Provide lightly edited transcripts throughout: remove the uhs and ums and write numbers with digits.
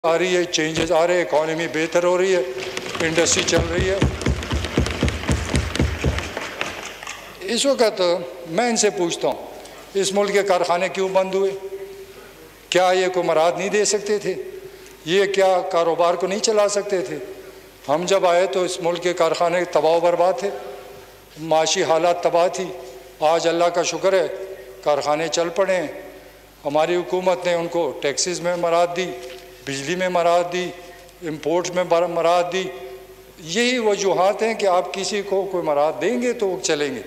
आ रही है, चेंजेस आ रहे हैं, इकॉनमी बेहतर हो रही है, इंडस्ट्री चल रही है। इस वक्त मैं इनसे पूछता हूँ, इस मुल्क के कारखाने क्यों बंद हुए? क्या ये को मराद नहीं दे सकते थे? ये क्या कारोबार को नहीं चला सकते थे? हम जब आए तो इस मुल्क के कारखाने तबाह बर्बाद थे, माशी हालात तबाह थी। आज अल्लाह का शुक्र है कारखाने चल पड़े हैं। हमारी हुकूमत ने उनको टैक्सेस में मराद दी, बिजली में मराद दी, इंपोर्ट में मराद दी। यही वजूहात हैं कि आप किसी को कोई मराद देंगे तो वो चलेंगे।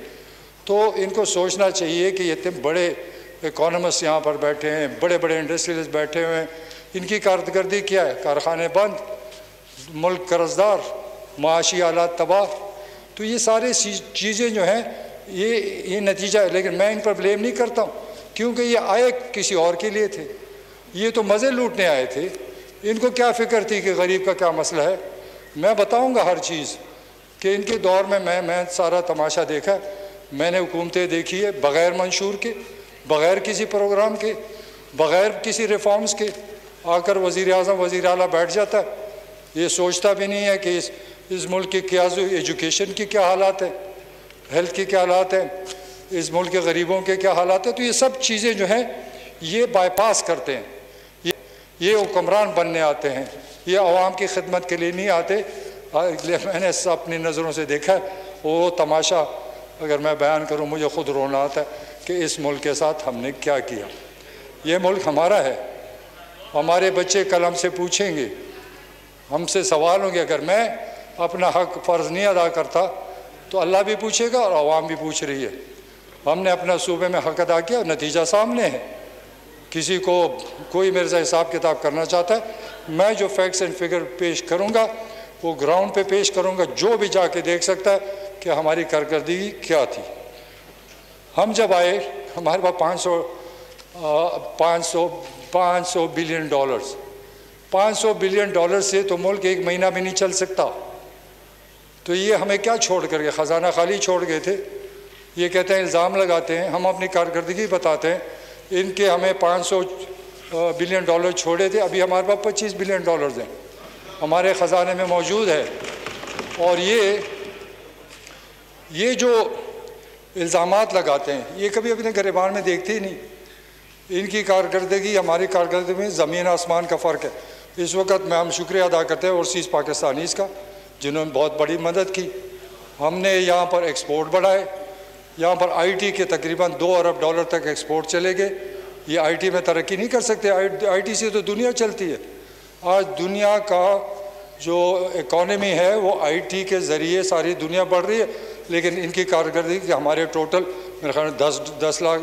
तो इनको सोचना चाहिए कि ये इतने बड़े इकोनॉमिस्ट यहाँ पर बैठे हैं, बड़े बड़े इंडस्ट्रियलिस्ट बैठे हुए हैं, इनकी कारकर्दगी क्या है? कारखाने बंद, मुल्क कर्जदार, माशी हालात तबाह। तो ये सारे चीज़ें जो हैं ये नतीजा है। लेकिन मैं इन पर ब्लेम नहीं करता हूँ, क्योंकि ये आए किसी और के लिए थे। ये तो मज़े लूटने आए थे, इनको क्या फ़िक्र थी कि गरीब का क्या मसला है। मैं बताऊँगा हर चीज़ कि इनके दौर में मैं सारा तमाशा देखा। मैंने हुकूमतें देखी है बग़ैर मंशूर के, बग़ैर किसी प्रोग्राम के, बग़ैर किसी रिफॉर्म्स के। आकर वज़ीर आज़म वज़ीर आला बैठ जाता है, ये सोचता भी नहीं है कि इस मुल्क की क्या एजुकेशन की क्या हालात है, हेल्थ की क्या हालात है, इस मुल्क के गरीबों के क्या हालात है। तो ये सब चीज़ें जो हैं ये बाईपास करते हैं। ये हुक्मरान बनने आते हैं, ये अवाम की खिदमत के लिए नहीं आते। मैंने अपनी नज़रों से देखा वो तमाशा, अगर मैं बयान करूं मुझे ख़ुद रोना आता है कि इस मुल्क के साथ हमने क्या किया। ये मुल्क हमारा है, हमारे बच्चे कल हमसे पूछेंगे, हमसे सवाल होंगे। अगर मैं अपना हक फ़र्ज़ नहीं अदा करता तो अल्लाह भी पूछेगा और अवाम भी पूछ रही है। हमने अपना सूबे में हक अदा किया, नतीजा सामने है। किसी को कोई मेरे से हिसाब किताब करना चाहता है, मैं जो फैक्ट्स एंड फिगर पेश करूँगा वो ग्राउंड पे पेश करूँगा। जो भी जाके देख सकता है कि हमारी कारकर्दगी क्या थी। हम जब आए हमारे पास 500 बिलियन डॉलर्स, 500 बिलियन डॉलर से तो मुल्क एक महीना भी नहीं चल सकता। तो ये हमें क्या छोड़ कर गए? ख़जाना खाली छोड़ गए थे। ये कहते हैं, इल्ज़ाम लगाते हैं, हम अपनी कारकर्दगी बताते हैं। इनके हमें 500 बिलियन डॉलर छोड़े थे, अभी हमारे पास 25 बिलियन डॉलर्स हैं, हमारे ख़जाने में मौजूद है। और ये जो इल्ज़ामात लगाते हैं ये कभी अपने गिरबान में देखते ही नहीं। इनकी कारकर्दगी हमारी कारकर्दगी में ज़मीन आसमान का फ़र्क है। इस वक्त मैं हम शुक्रिया अदा करते हैं ओवरसीज़ पाकिस्तानीज़ का, जिन्होंने बहुत बड़ी मदद की। हमने यहाँ पर एक्सपोर्ट बढ़ाए, यहाँ पर आईटी के तकरीबन 2 अरब डॉलर तक एक्सपोर्ट चले गए। ये आईटी में तरक्की नहीं कर सकते, आईटी से तो दुनिया चलती है। आज दुनिया का जो इकॉनमी है वो आईटी के ज़रिए सारी दुनिया बढ़ रही है। लेकिन इनकी कारकर्दगी हमारे टोटल मेरे ख्याल में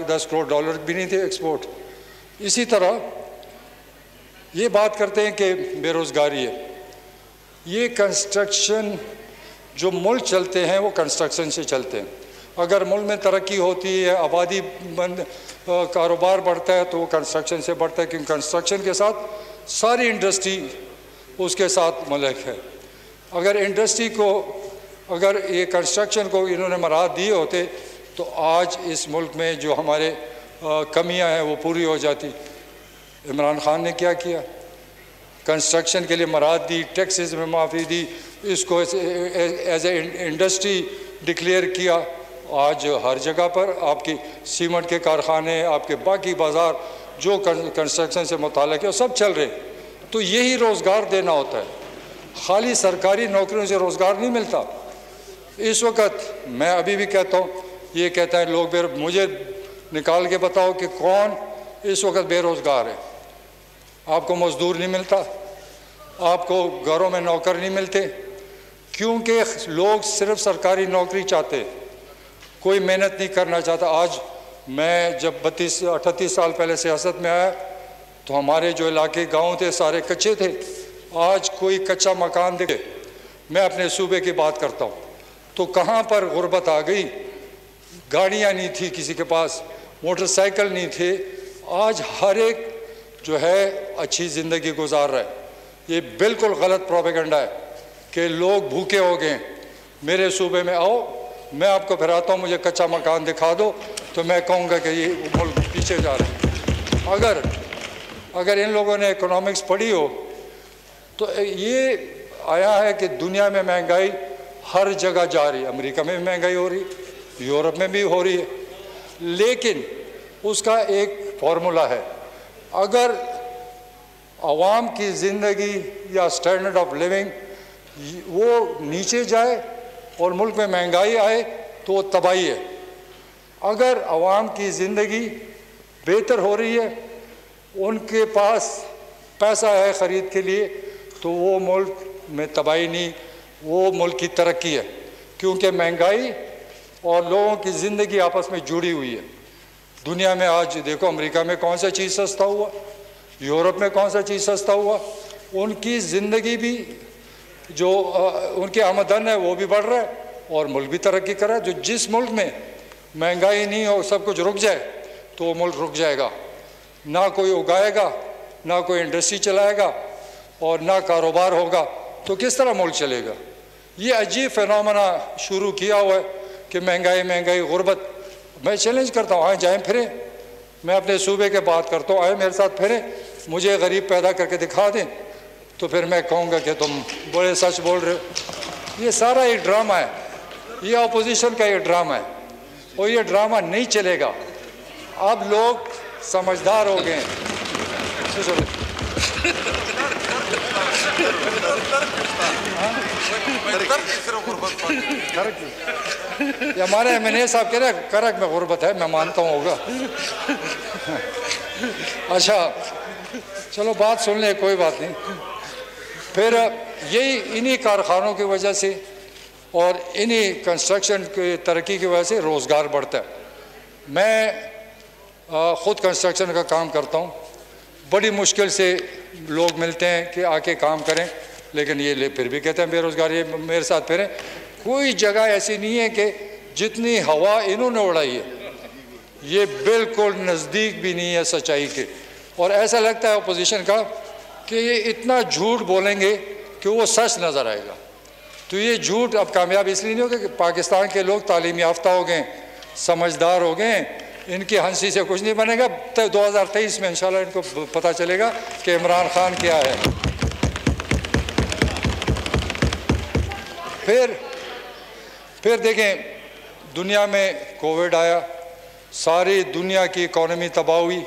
10 करोड़ डॉलर भी नहीं थे एक्सपोर्ट। इसी तरह ये बात करते हैं कि बेरोज़गारी है। ये कंस्ट्रक्शन, जो मुल्क चलते हैं वो कंस्ट्रक्शन से चलते हैं। अगर मुल्क में तरक्की होती है, आबादी कारोबार बढ़ता है तो वो कंस्ट्रक्शन से बढ़ता है, क्योंकि कंस्ट्रक्शन के साथ सारी इंडस्ट्री उसके साथ मुल्क है। अगर इंडस्ट्री को, अगर ये कंस्ट्रक्शन को इन्होंने मराद दिए होते तो आज इस मुल्क में जो हमारे कमियां हैं वो पूरी हो जाती। इमरान खान ने क्या किया? कंस्ट्रक्शन के लिए मराद दी, टैक्सेस में माफ़ी दी, इसको एज ए इंडस्ट्री डिक्लेयर किया। आज हर जगह पर आपकी सीमेंट के कारखाने, आपके बाकी बाज़ार जो कंस्ट्रक्शन से मुताल्लिक़ है सब चल रहे। तो यही रोज़गार देना होता है, खाली सरकारी नौकरियों से रोज़गार नहीं मिलता। इस वक्त मैं अभी भी कहता हूँ, ये कहता है लोग मुझे निकाल के बताओ कि कौन इस वक्त बेरोज़गार है। आपको मज़दूर नहीं मिलता, आपको घरों में नौकर नहीं मिलते, क्योंकि लोग सिर्फ सरकारी नौकरी चाहते हैं, कोई मेहनत नहीं करना चाहता। आज मैं जब 38 साल पहले सियासत में आया तो हमारे जो इलाके गांव थे सारे कच्चे थे। आज कोई कच्चा मकान देखे, मैं अपने सूबे की बात करता हूँ तो कहाँ पर गुर्बत आ गई। गाड़ियाँ नहीं थी किसी के पास, मोटरसाइकिल नहीं थे। आज हर एक जो है अच्छी ज़िंदगी गुजार रहा है। ये बिल्कुल गलत प्रोपेगेंडा है कि लोग भूखे हो गए। मेरे सूबे में आओ, मैं आपको फिराता हूँ, मुझे कच्चा मकान दिखा दो तो मैं कहूँगा कि ये मुल्क पीछे जा रहा है। अगर इन लोगों ने इकोनॉमिक्स पढ़ी हो तो ये आया है कि दुनिया में महंगाई हर जगह जा रही है, अमेरिका में भी महंगाई हो रही है, यूरोप में भी हो रही है, लेकिन उसका एक फार्मूला है। अगर आवाम की ज़िंदगी या स्टैंडर्ड ऑफ लिविंग वो नीचे जाए और मुल्क में महंगाई आए तो वो तबाही है। अगर आवाम की ज़िंदगी बेहतर हो रही है, उनके पास पैसा है ख़रीद के लिए, तो वो मुल्क में तबाही नहीं, वो मुल्क की तरक्की है, क्योंकि महंगाई और लोगों की ज़िंदगी आपस में जुड़ी हुई है। दुनिया में आज देखो, अमेरिका में कौन सा चीज़ सस्ता हुआ, यूरोप में कौन सा चीज़ सस्ता हुआ, उनकी ज़िंदगी भी जो उनकी आमदन है वो भी बढ़ रहा है और मुल्क भी तरक्की कर रहा है। जो जिस मुल्क में महंगाई नहीं हो, सब कुछ रुक जाए, तो वो मुल्क रुक जाएगा, ना कोई उगाएगा, ना कोई इंडस्ट्री चलाएगा और ना कारोबार होगा, तो किस तरह मुल्क चलेगा। ये अजीब फिनोमेना शुरू किया हुआ है कि महंगाई महंगाई गुर्बत। मैं चैलेंज करता हूँ, आए जाएँ फिरें, मैं अपने सूबे के बात करता हूँ, आए मेरे साथ फिरें, मुझे गरीब पैदा करके दिखा दें, तो फिर मैं कहूँगा कि तुम बड़े सच बोल रहे हो। ये सारा एक ड्रामा है, ये अपोजिशन का ये ड्रामा है, और ये ड्रामा नहीं चलेगा। अब लोग समझदार हो गए हैं। ये हमारे एमएनए साहब कह रहे हैं करक में गुर्बत है, मैं मानता हूँ होगा। अच्छा चलो बात सुन ले, कोई बात नहीं। फिर यही इन्हीं कारखानों की वजह से और इन्हीं कंस्ट्रक्शन की तरक्की की वजह से रोज़गार बढ़ता है। मैं ख़ुद कंस्ट्रक्शन का काम करता हूँ, बड़ी मुश्किल से लोग मिलते हैं कि आके काम करें, लेकिन ये फिर भी कहते हैं बेरोज़गार, ये मेरे साथ फिरें। कोई जगह ऐसी नहीं है कि जितनी हवा इन्होंने उड़ाई है, ये बिल्कुल नज़दीक भी नहीं है सच्चाई के। और ऐसा लगता है अपोजिशन का कि ये इतना झूठ बोलेंगे कि वो सच नज़र आएगा। तो ये झूठ अब कामयाब इसलिए नहीं होगा कि पाकिस्तान के लोग तालीम याफ्ता हो गए, समझदार हो गए, इनकी हंसी से कुछ नहीं बनेगा। तो 2023 में इंशाल्लाह इनको पता चलेगा कि इमरान खान क्या है। फिर देखें, दुनिया में कोविड आया, सारी दुनिया की इकॉनमी तबाह हुई।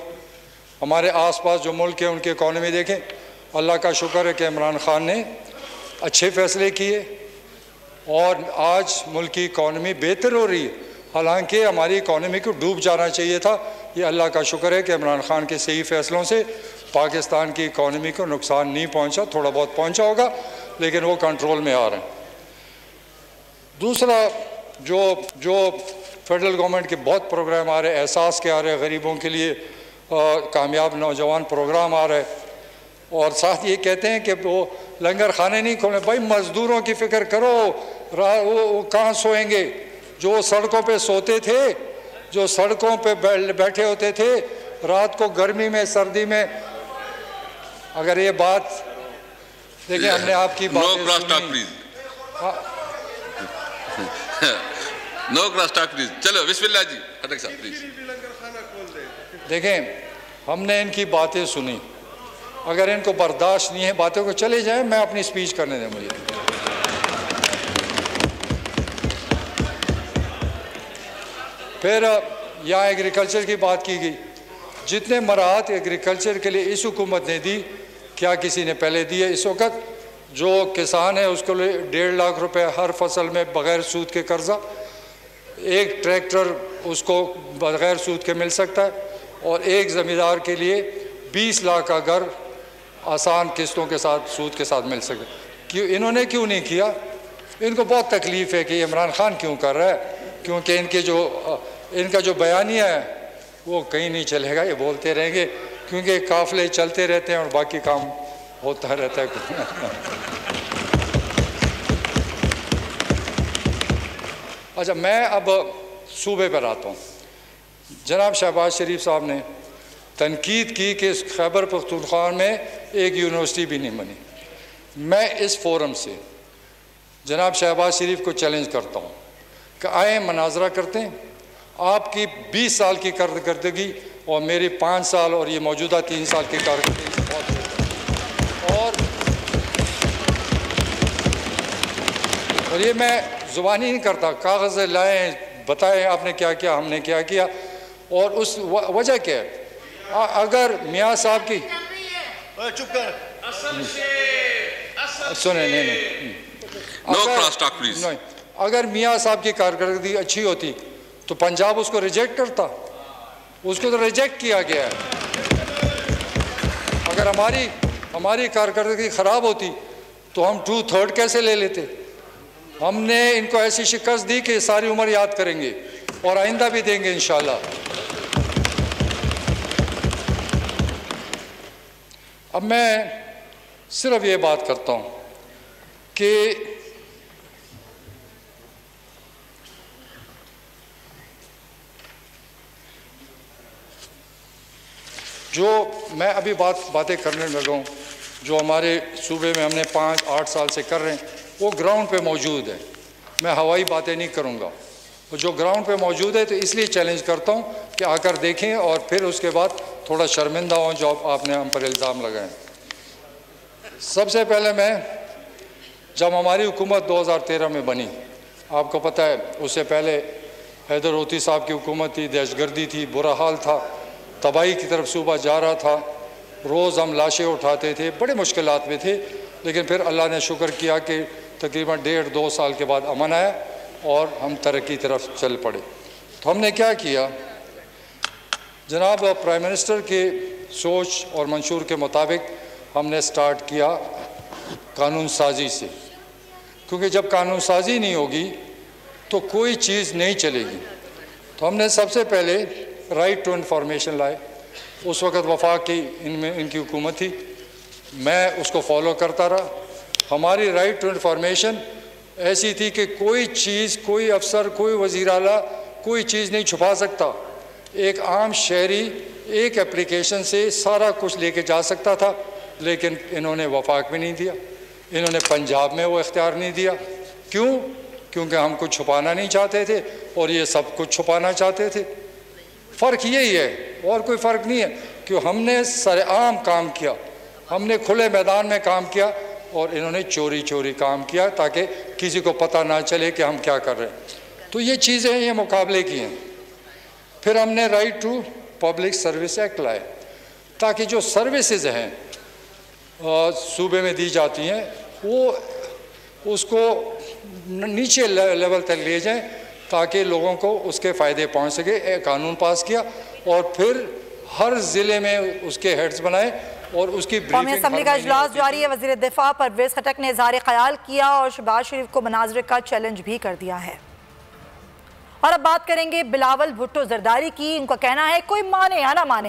हमारे आसपास जो मुल्क हैं उनकी इकॉनमी देखें, अल्लाह का शुक्र है कि इमरान खान ने अच्छे फ़ैसले किए और आज मुल्क की इकॉनमी बेहतर हो रही है। हालांकि हमारी इकॉनमी को डूब जाना चाहिए था। ये अल्लाह का शुक्र है कि इमरान खान के सही फ़ैसलों से पाकिस्तान की इकॉनमी को नुकसान नहीं पहुंचा, थोड़ा बहुत पहुंचा होगा, लेकिन वो कंट्रोल में आ रहे हैं। दूसरा, जो फेडरल गवर्नमेंट के बहुत प्रोग्राम आ रहे हैं, एहसास के आ रहे हैं, गरीबों के लिए कामयाब नौजवान प्रोग्राम आ रहा है, और साथ ये कहते हैं कि वो लंगर खाने नहीं खोले। भाई मज़दूरों की फ़िक्र करो, वो कहाँ सोएंगे? जो सड़कों पे सोते थे, जो सड़कों पे बैठे होते थे रात को, गर्मी में सर्दी में। अगर ये बात देखिए, हमने आपकी बात नो क्रॉस टॉक प्लीज। चलो बिस्मिल्लाह जी, खटक साहब प्लीज। देखें, हमने इनकी बातें सुनी, अगर इनको बर्दाश्त नहीं है बातों को, चले जाएं, मैं अपनी स्पीच करने दें मुझे। फिर यहाँ एग्रीकल्चर की बात की गई। जितने मराहत एग्रीकल्चर के लिए इस हुकूमत ने दी, क्या किसी ने पहले दी है? इस वक्त जो किसान है उसको लिए 1.5 लाख रुपए हर फसल में बग़ैर सूद के कर्जा, एक ट्रैक्टर उसको बग़ैर सूद के मिल सकता है, और एक ज़मींदार के लिए 20 लाख का घर आसान किस्तों के साथ, सूद के साथ मिल सके। क्यों इन्होंने क्यों नहीं किया? इनको बहुत तकलीफ़ है कि इमरान खान क्यों कर रहा है, क्योंकि इनका जो बयानिया है वो कहीं नहीं चलेगा, ये बोलते रहेंगे, क्योंकि काफ़िले चलते रहते हैं और बाकी काम होता रहता है। अच्छा, मैं अब सूबे पर आता हूँ। जनाब शहबाज शरीफ साहब ने तनकीद की कि खैबर पख्तूनख्वा में एक यूनिवर्सिटी भी नहीं बनी। मैं इस फोरम से जनाब शहबाज शरीफ को चैलेंज करता हूँ कि आए मनाजरा करते हैं। आपकी 20 साल की कारकर्दगी और मेरी 5 साल और ये मौजूदा 3 साल की कारकर्दगी बहुत है। और और ये मैं ज़ुबानी नहीं करता, कागज़ लाएँ बताएं आपने क्या किया, हमने क्या किया, और उस वजह क्या है। अगर मियाँ साहब की चुप कर, सुने नहीं, अगर मियाँ साहब की कारकर्दगी अच्छी होती तो पंजाब उसको रिजेक्ट करता, उसको तो रिजेक्ट किया गया है। अगर हमारी कारकर्दगी ख़राब होती तो हम 2/3 कैसे ले लेते। हमने इनको ऐसी शिकस्त दी कि सारी उम्र याद करेंगे और आइंदा भी देंगे इंशाल्लाह। अब मैं सिर्फ ये बात करता हूँ कि जो मैं अभी बातें करने लगा हूँ, जो हमारे सूबे में हमने 5-8 साल से कर रहे हैं, वो ग्राउंड पे मौजूद है। मैं हवाई बातें नहीं करूँगा, तो जो ग्राउंड पे मौजूद है तो इसलिए चैलेंज करता हूँ कि आकर देखें और फिर उसके बाद थोड़ा शर्मिंदा हों जो आपने हम पर इल्ज़ाम लगाए। सबसे पहले जब हमारी हुकूमत 2013 में बनी, आपको पता है उससे पहले हैदर होती साहब की हुकूमत थी, दहशतगर्दी थी, बुरा हाल था, तबाही की तरफ सूबा जा रहा था, रोज़ हम लाशें उठाते थे, बड़े मुश्किलात में थे। लेकिन फिर अल्लाह ने शुक्र किया कि तकरीबन 1.5-2 साल के बाद अमन आया और हम तरक्की तरफ चल पड़े। तो हमने क्या किया, जनाब प्राइम मिनिस्टर के सोच और मंशूर के मुताबिक हमने स्टार्ट किया कानून साजी से, क्योंकि जब कानून साजी नहीं होगी तो कोई चीज़ नहीं चलेगी। तो हमने सबसे पहले राइट टू इन्फॉर्मेशन लाए। उस वक़्त वफाक की इनकी हुकूमत थी, मैं उसको फॉलो करता रहा। हमारी राइट टू इन्फॉर्मेशन ऐसी थी कि कोई चीज़, कोई अफसर, कोई वज़ीर आला कोई चीज़ नहीं छुपा सकता। एक आम शहरी एक एप्लीकेशन से सारा कुछ लेके जा सकता था, लेकिन इन्होंने वफाक में नहीं दिया, इन्होंने पंजाब में वो इख्तियार नहीं दिया। क्यों? क्योंकि हम कुछ छुपाना नहीं चाहते थे और ये सब कुछ छुपाना चाहते थे। फ़र्क यही है और कोई फ़र्क नहीं है कि हमने सरेआम काम किया, हमने खुले मैदान में काम किया और इन्होंने चोरी चोरी काम किया ताकि किसी को पता ना चले कि हम क्या कर रहे हैं। तो ये चीज़ें ये मुकाबले की हैं। फिर हमने right to public service act लाए ताकि जो सर्विसेज हैं सूबे में दी जाती हैं वो उसको नीचे लेवल तक ले जाएं ताकि लोगों को उसके फ़ायदे पहुंच सके। एक कानून पास किया और फिर हर ज़िले में उसके हेड्स बनाए और उसकी कौमी असम्बली का इजलास जारी है। वज़ीर दिफा परवेज़ खटक ने इज़हार ख्याल किया और शहबाज शरीफ को मनाज़िर का चैलेंज भी कर दिया है। और अब बात करेंगे बिलावल भुट्टो जरदारी की। उनका कहना है कोई माने या ना माने